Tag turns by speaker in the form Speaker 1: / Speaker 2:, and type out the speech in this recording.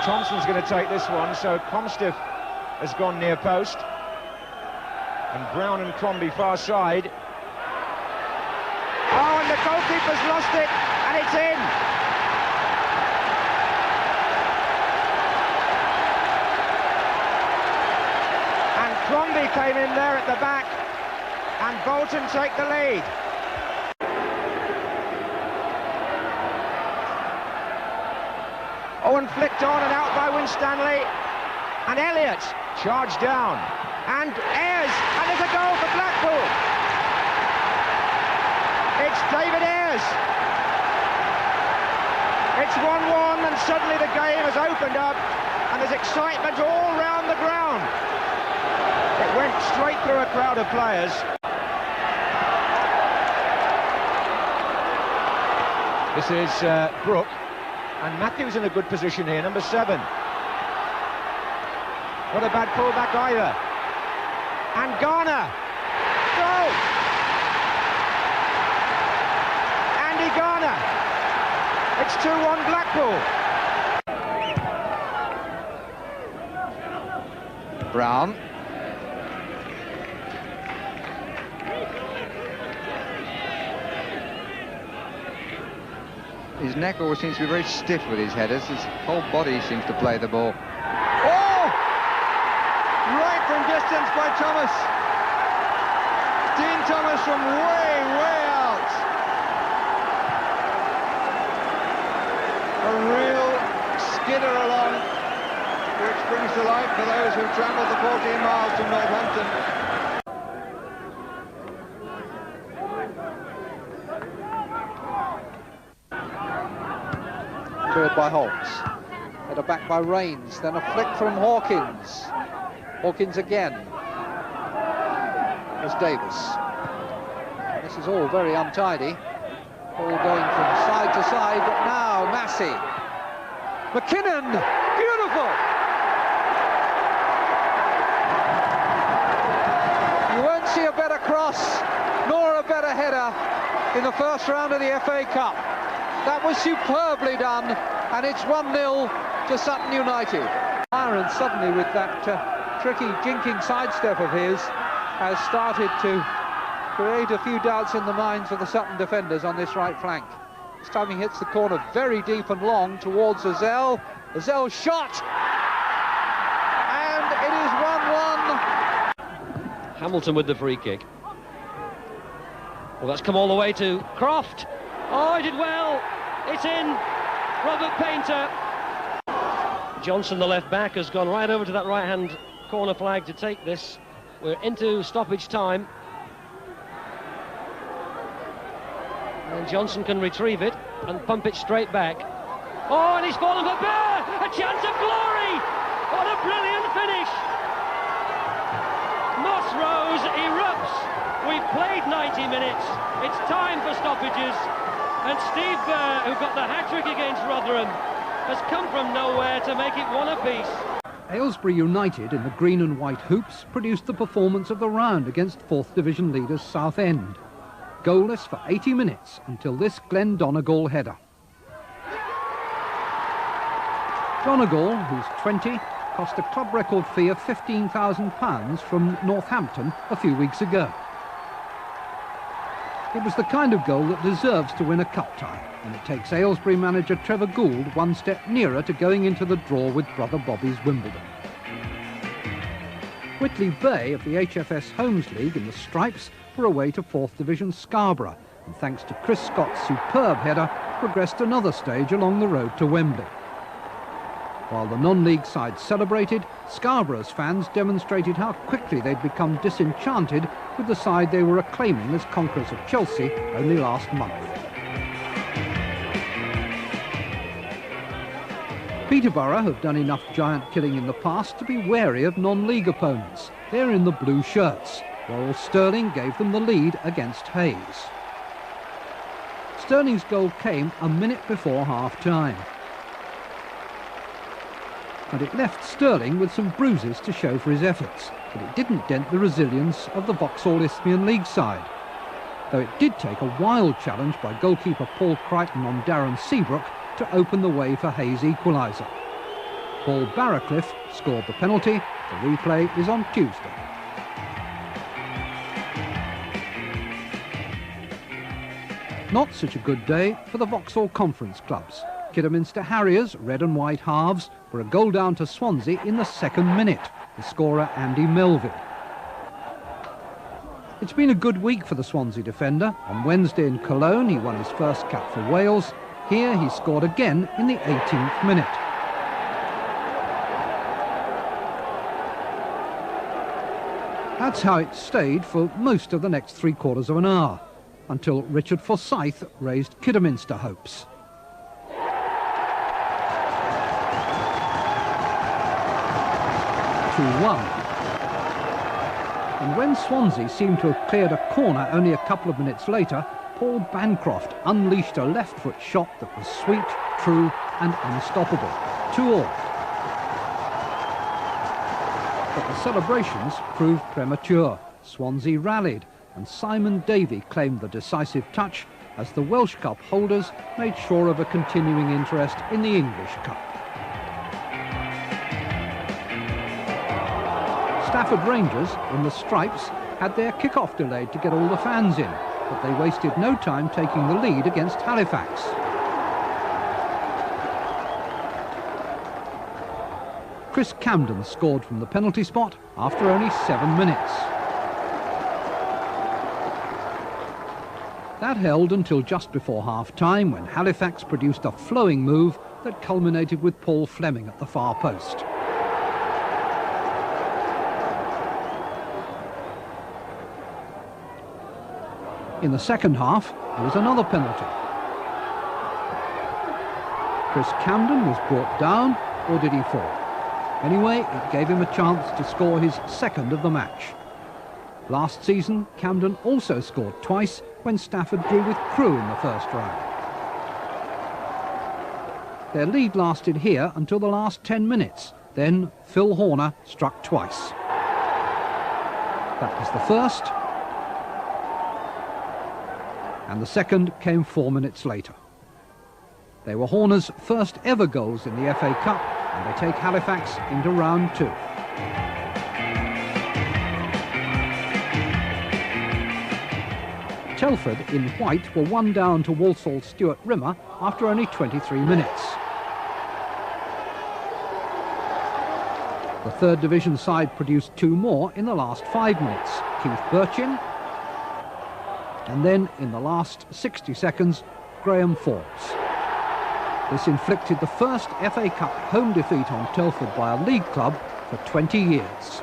Speaker 1: Thompson's going to take this one, so Comstiff has gone near post. And Brown and Crombie far side. Oh, and the goalkeeper's lost it, and it's in. And Crombie came in there at the back, and Bolton take the lead. Owen flicked on and out by Winstanley, and Elliott charged down, and Ayres, and there's a goal for Blackpool. It's David Ayres. It's 1-1, and suddenly the game has opened up, and there's excitement all round the ground. It went straight through a crowd of players. This is Brook. And Matthews in a good position here, number 7. Not a bad pullback either. And Garner. Goal! Andy Garner. It's 2-1 Blackpool.
Speaker 2: Brown. His neck always seems to be very stiff with his headers. His whole body seems to play the ball. Oh! Right from distance by Thomas. Dean Thomas from way, way out. A real skidder along, which brings to life for those who've travelled the 14 miles to Northampton. Cleared by Holmes, header back by Rains, then a flick from Hawkins. Hawkins again. There's Davis. This is all very untidy, all going from side to side, but now Massey. McKinnon, beautiful! You won't see a better cross, nor a better header in the first round of the FA Cup. That was superbly done, and it's 1-0 to Sutton United. Byron suddenly, with that tricky jinking sidestep of his, has started to create a few doubts in the minds of the Sutton defenders on this right flank. This time he hits the corner very deep and long towards Ozell. Ozell's shot! And it is 1-1.
Speaker 3: Hamilton with the free kick. Well, that's come all the way to Croft. Oh, he did well. It's in. Robert Painter. Johnson, the left back, has gone right over to that right-hand corner flag to take this. We're into stoppage time. And Johnson can retrieve it and pump it straight back. Oh, and he's fallen for Bear! A chance of glory! What a brilliant finish! Moss Rose erupts. We've played 90 minutes. It's time for stoppages. And Steve Bear, who got the hat-trick against Rotherham, has come from nowhere to make it one apiece.
Speaker 4: Aylesbury United in the green and white hoops produced the performance of the round against 4th Division leaders Southend. Goalless for 80 minutes until this Glenn Donegal header. Donegal, who's 20, cost a club record fee of £15,000 from Northampton a few weeks ago. It was the kind of goal that deserves to win a cup tie, and it takes Aylesbury manager Trevor Gould one step nearer to going into the draw with Brother Bobby's Wimbledon. Whitley Bay of the HFS Homes League in the stripes were away to 4th Division Scarborough, and thanks to Chris Scott's superb header, progressed another stage along the road to Wembley. While the non-league side celebrated, Scarborough's fans demonstrated how quickly they'd become disenchanted with the side they were acclaiming as conquerors of Chelsea only last month. Peterborough have done enough giant killing in the past to be wary of non-league opponents. They're in the blue shirts. Laurel Sterling gave them the lead against Hayes. Sterling's goal came a minute before half-time. And it left Sterling with some bruises to show for his efforts, but it didn't dent the resilience of the Vauxhall Isthmian League side. Though it did take a wild challenge by goalkeeper Paul Crichton on Darren Seabrook to open the way for Hayes' equaliser. Paul Barracliff scored the penalty. The replay is on Tuesday. Not such a good day for the Vauxhall Conference clubs. Kidderminster Harriers, red and white halves, were a goal down to Swansea in the 2nd minute. The scorer Andy Melville. It's been a good week for the Swansea defender. On Wednesday in Cologne he won his first cap for Wales. Here he scored again in the 18th minute. That's how it stayed for most of the next 3/4 of an hour, until Richard Forsyth raised Kidderminster hopes. And when Swansea seemed to have cleared a corner only a couple of minutes later, Paul Bancroft unleashed a left-foot shot that was sweet, true and unstoppable. 2-2. But the celebrations proved premature. Swansea rallied and Simon Davey claimed the decisive touch as the Welsh Cup holders made sure of a continuing interest in the English Cup. Stafford Rangers, in the stripes, had their kick-off delayed to get all the fans in, but they wasted no time taking the lead against Halifax. Chris Camden scored from the penalty spot after only 7 minutes. That held until just before half-time, when Halifax produced a flowing move that culminated with Paul Fleming at the far post. In the second half, there was another penalty. Chris Camden was brought down, or did he fall? Anyway, it gave him a chance to score his 2nd of the match. Last season, Camden also scored twice when Stafford drew with Crewe in the first round. Their lead lasted here until the last 10 minutes. Then Phil Horner struck twice. That was the first. And the second came 4 minutes later. They were Horner's first ever goals in the FA Cup, and they take Halifax into round 2. Telford in white were 1 down to Walsall Stuart Rimmer after only 23 minutes. The 3rd Division side produced 2 more in the last 5 minutes. Keith Birchin, and then in the last 60 seconds, Graham Forbes. This inflicted the first FA Cup home defeat on Telford by a league club for 20 years.